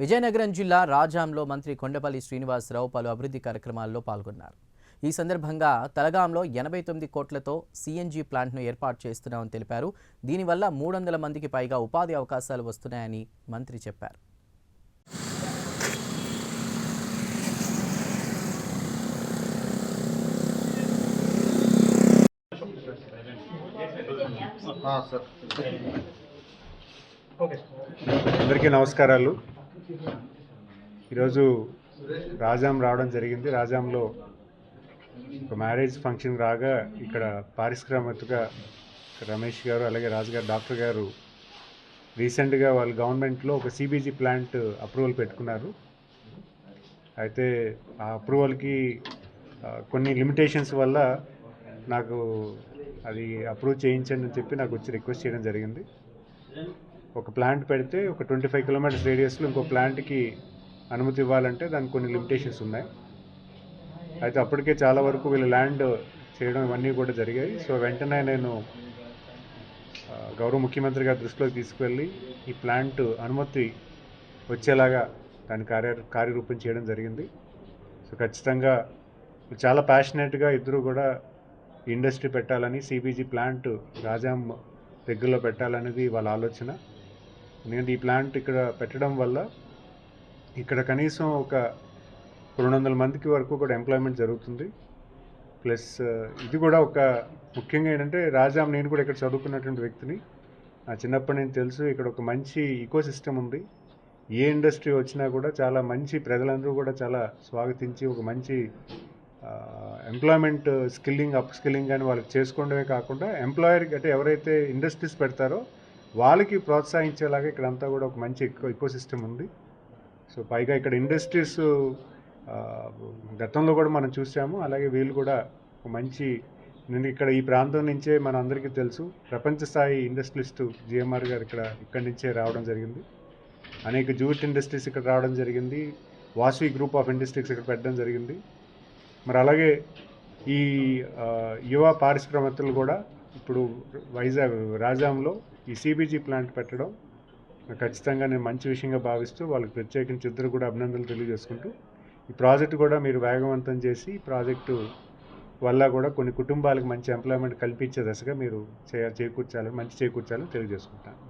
విజయనగరం జిల్లా రాజాంలో మంత్రి కొండపల్లి శ్రీనివాసరావు పలు అభివృద్ధి కార్యక్రమాల్లో పాల్గొన్నారు. ఈ సందర్భంగా తలగాంలో 89 కోట్లతో సీఎన్జీ ప్లాంట్ను ఏర్పాటు చేస్తున్నామని తెలిపారు. దీనివల్ల 300 మందికి పైగా ఉపాధి అవకాశాలు వస్తున్నాయని మంత్రి చెప్పారు. అందరికీ నమస్కారాలు. ఈరోజు రాజాం రావడం జరిగింది. రాజాంలో ఒక మ్యారేజ్ ఫంక్షన్ రాగా ఇక్కడ పారిశ్రామికగా రమేష్ గారు అలాగే రాజుగారు డాక్టర్ గారు రీసెంట్గా వాళ్ళ గవర్నమెంట్లో ఒక సిబిజీ ప్లాంట్ అప్రూవల్ పెట్టుకున్నారు. అయితే ఆ అప్రూవల్కి కొన్ని లిమిటేషన్స్ వల్ల నాకు అది అప్రూవ్ చేయించండి అని చెప్పి నాకు వచ్చి రిక్వెస్ట్ చేయడం జరిగింది. ఒక ప్లాంట్ పెడితే ఒక 25 కిలోమీటర్స్ రేడియస్లో ఇంకో ప్లాంట్కి అనుమతి ఇవ్వాలంటే దానికి కొన్ని లిమిటేషన్స్ ఉన్నాయి. అయితే అప్పటికే చాలా వరకు వీళ్ళు ల్యాండ్ చేయడం ఇవన్నీ కూడా జరిగాయి. సో వెంటనే నేను గౌరవ ముఖ్యమంత్రి గారి దృష్టిలోకి తీసుకువెళ్ళి ఈ ప్లాంట్ అనుమతి వచ్చేలాగా దాని కార్యరూపం చేయడం జరిగింది. సో ఖచ్చితంగా చాలా ప్యాషనేట్గా ఇద్దరు కూడా ఇండస్ట్రీ పెట్టాలని, సిబిజీ ప్లాంట్ రాజాం దగ్గరలో పెట్టాలనేది వాళ్ళ ఆలోచన. ఎందుకంటే ఈ ప్లాంట్ ఇక్కడ పెట్టడం వల్ల ఇక్కడ కనీసం ఒక 200 మందికి వరకు కూడా ఎంప్లాయ్మెంట్ జరుగుతుంది. ప్లస్ ఇది కూడా ఒక ముఖ్యంగా ఏంటంటే రాజాం, నేను కూడా ఇక్కడ చదువుకున్నటువంటి వ్యక్తిని, నా చిన్నప్పటి నుంచి తెలుసు ఇక్కడ ఒక మంచి ఈకో సిస్టమ్ ఉంది. ఏ ఇండస్ట్రీ వచ్చినా కూడా చాలా మంచి ప్రజలందరూ కూడా చాలా స్వాగతించి ఒక మంచి ఎంప్లాయ్మెంట్ అప్ స్కిల్లింగ్ కానీ వాళ్ళకి చేసుకోవడమే కాకుండా ఎంప్లాయర్కి అంటే ఎవరైతే ఇండస్ట్రీస్ పెడతారో వాళ్ళకి ప్రోత్సహించేలాగా ఇక్కడంతా కూడా ఒక మంచి ఈకో సిస్టమ్ ఉంది. సో పైగా ఇక్కడ ఇండస్ట్రీస్ గతంలో కూడా మనం చూసాము. అలాగే వీళ్ళు కూడా ఒక మంచి, నేను ఇక్కడ ఈ ప్రాంతం నుంచే మన అందరికీ తెలుసు ప్రపంచ స్థాయి ఇండస్ట్రియలిస్టు జిఎంఆర్ గారు ఇక్కడి నుంచే రావడం జరిగింది. అనేక జూట్ ఇండస్ట్రీస్ ఇక్కడ రావడం జరిగింది. వాసవి గ్రూప్ ఆఫ్ ఇండస్ట్రీస్ ఇక్కడ పెట్టడం జరిగింది. మరి అలాగే ఈ యువ పారిశ్రామికవేత్తలు కూడా ఇప్పుడు రాజాంలో ఈ సిబిజీ ప్లాంట్ పెట్టడం ఖచ్చితంగా నేను మంచి విషయంగా భావిస్తూ వాళ్ళకి ప్రత్యేకించి ఇద్దరు కూడా అభినందనలు తెలియజేసుకుంటూ ఈ ప్రాజెక్టు కూడా మీరు వేగవంతం చేసి ఈ ప్రాజెక్టు వల్ల కూడా కొన్ని కుటుంబాలకు మంచి ఎంప్లాయ్మెంట్ కల్పించే దశగా మీరు చేకూర్చాలని తెలియజేసుకుంటాను.